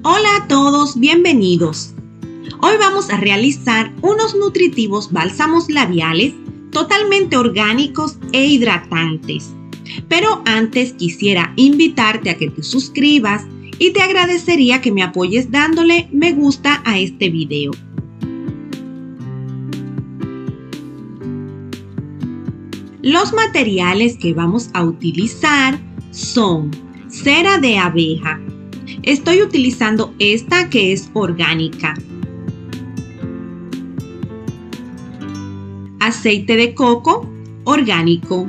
Hola a todos, bienvenidos. Hoy vamos a realizar unos nutritivos bálsamos labiales totalmente orgánicos e hidratantes. Pero antes quisiera invitarte a que te suscribas y te agradecería que me apoyes dándole me gusta a este video. Los materiales que vamos a utilizar son cera de abeja. Estoy utilizando esta que es orgánica. Aceite de coco orgánico.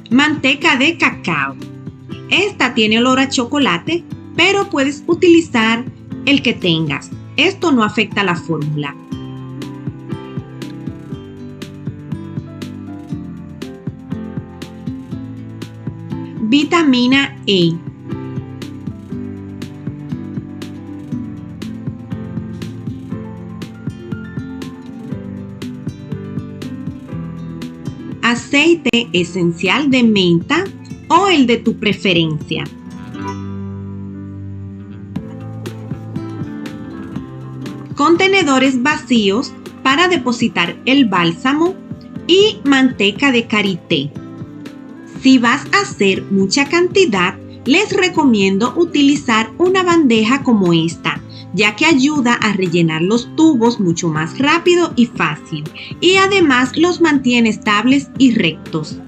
Manteca de cacao. Esta tiene olor a chocolate, pero puedes utilizar el que tengas. Esto no afecta la fórmula. Vitamina E. Aceite esencial de menta o el de tu preferencia. Contenedores vacíos para depositar el bálsamo y manteca de karité. Si vas a hacer mucha cantidad, les recomiendo utilizar una bandeja como esta, ya que ayuda a rellenar los tubos mucho más rápido y fácil, y además los mantiene estables y rectos.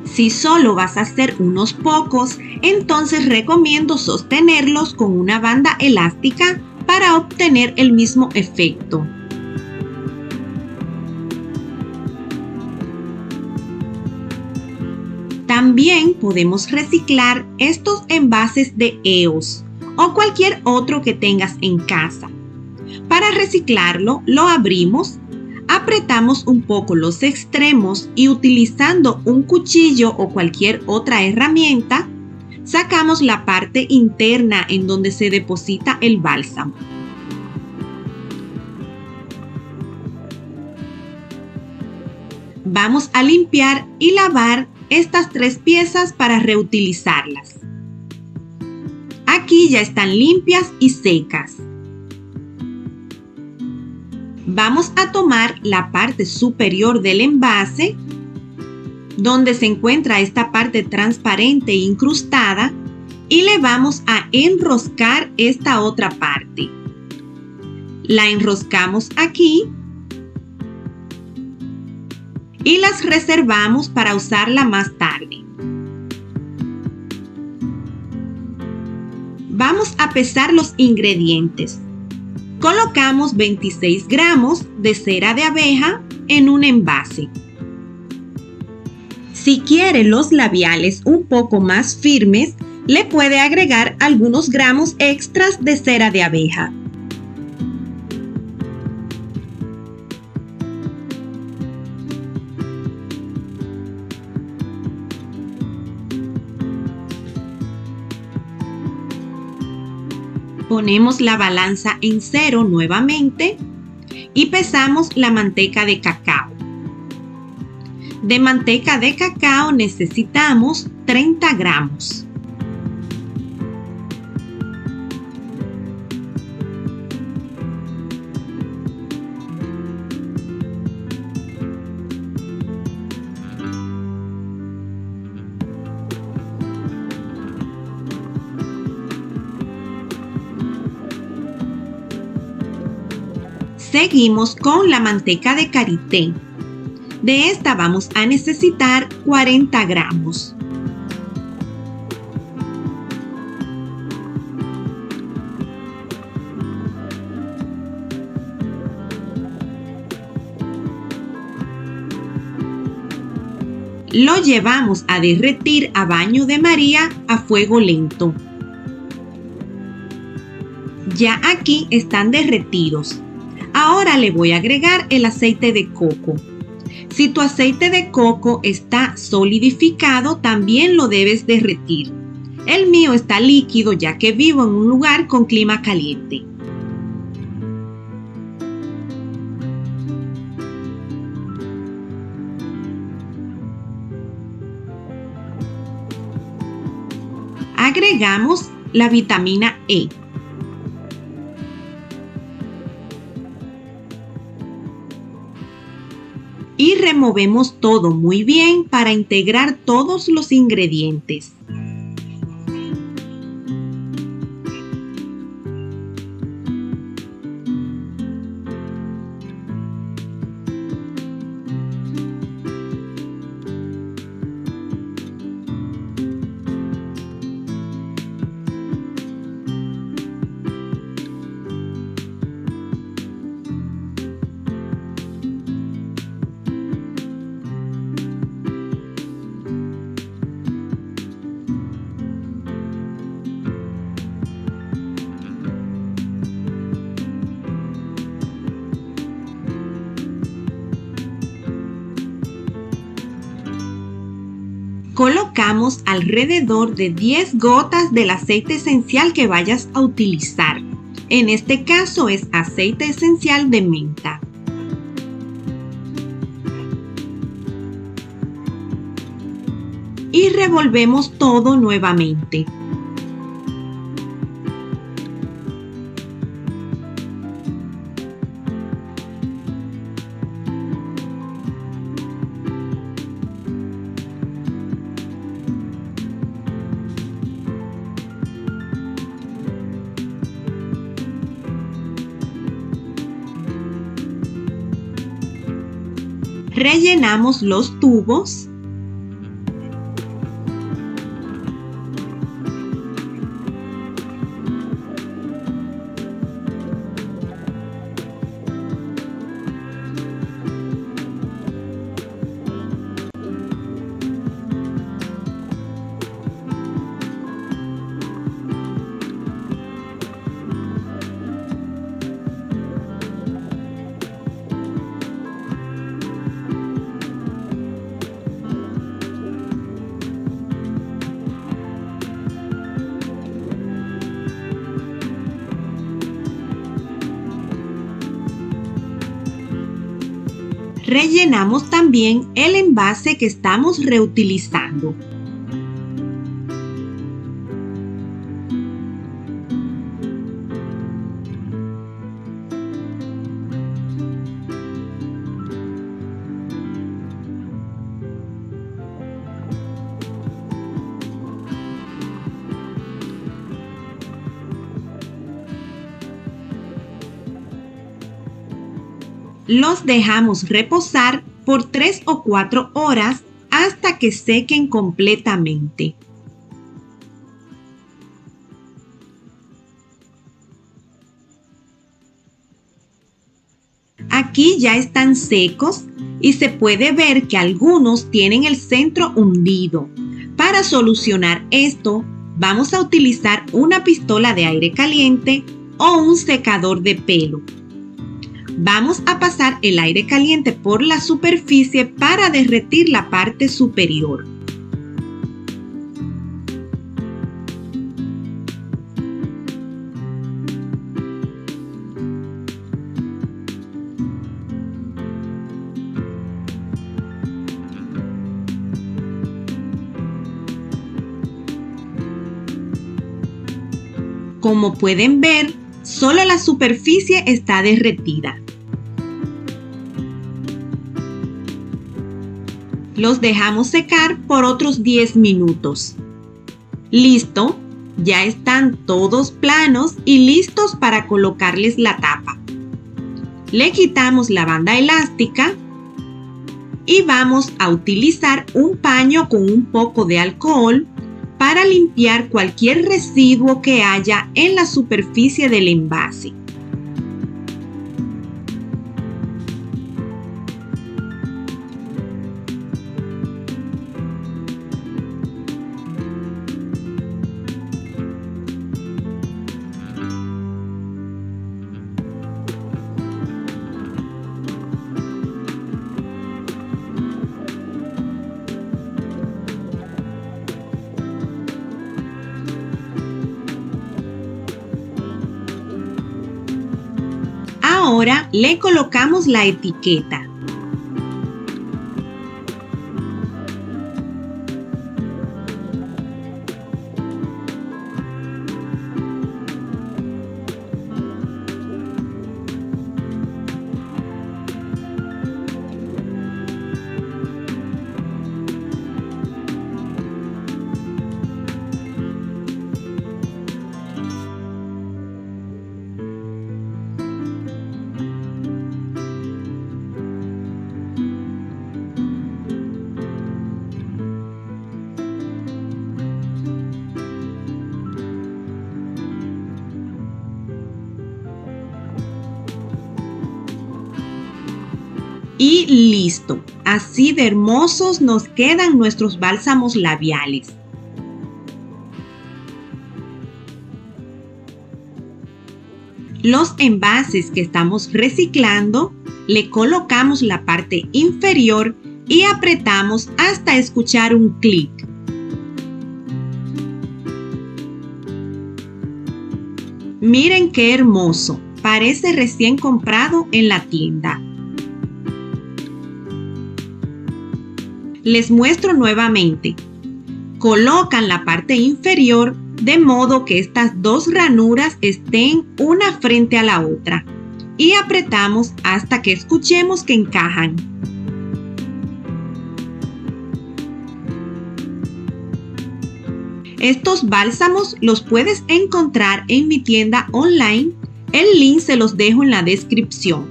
Si solo vas a hacer unos pocos, entonces recomiendo sostenerlos con una banda elástica para obtener el mismo efecto. También podemos reciclar estos envases de EOS o cualquier otro que tengas en casa. Para reciclarlo, lo abrimos, apretamos un poco los extremos y utilizando un cuchillo o cualquier otra herramienta, sacamos la parte interna en donde se deposita el bálsamo. Vamos a limpiar y lavar estas 3 piezas para reutilizarlas. Aquí ya están limpias y secas. Vamos a tomar la parte superior del envase, donde se encuentra esta parte transparente e incrustada, y le vamos a enroscar esta otra parte. La enroscamos aquí y las reservamos para usarla más tarde. Vamos a pesar los ingredientes. Colocamos 26 gramos de cera de abeja en un envase. Si quiere los labiales un poco más firmes, le puede agregar algunos gramos extras de cera de abeja. Ponemos la balanza en 0 nuevamente y pesamos la manteca de cacao. De manteca de cacao necesitamos 30 gramos. Seguimos con la manteca de karité. De esta vamos a necesitar 40 gramos. Lo llevamos a derretir a baño de María a fuego lento. Ya aquí están derretidos. Ahora le voy a agregar el aceite de coco. Si tu aceite de coco está solidificado, también lo debes derretir. El mío está líquido ya que vivo en un lugar con clima caliente. Agregamos la vitamina E. Y removemos todo muy bien para integrar todos los ingredientes. Colocamos alrededor de 10 gotas del aceite esencial que vayas a utilizar. En este caso es aceite esencial de menta. Y revolvemos todo nuevamente. Rellenamos los tubos. Rellenamos también el envase que estamos reutilizando. Los dejamos reposar por 3 o 4 horas hasta que sequen completamente. Aquí ya están secos y se puede ver que algunos tienen el centro hundido. Para solucionar esto, vamos a utilizar una pistola de aire caliente o un secador de pelo. Vamos a pasar el aire caliente por la superficie para derretir la parte superior. Como pueden ver, solo la superficie está derretida. Los dejamos secar por otros 10 minutos. Listo, ya están todos planos y listos para colocarles la tapa. Le quitamos la banda elástica y vamos a utilizar un paño con un poco de alcohol para limpiar cualquier residuo que haya en la superficie del envase. Ahora le colocamos la etiqueta. Y listo, así de hermosos nos quedan nuestros bálsamos labiales. Los envases que estamos reciclando, le colocamos la parte inferior y apretamos hasta escuchar un clic. Miren qué hermoso, parece recién comprado en la tienda. Les muestro nuevamente. Colocan la parte inferior de modo que estas dos ranuras estén una frente a la otra y apretamos hasta que escuchemos que encajan. Estos bálsamos los puedes encontrar en mi tienda online. El link se los dejo en la descripción.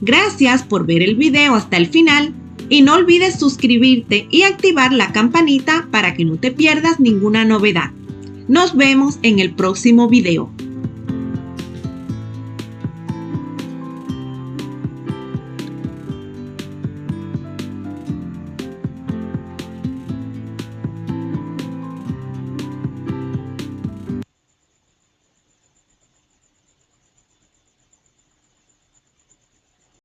Gracias por ver el video hasta el final y no olvides suscribirte y activar la campanita para que no te pierdas ninguna novedad. Nos vemos en el próximo video.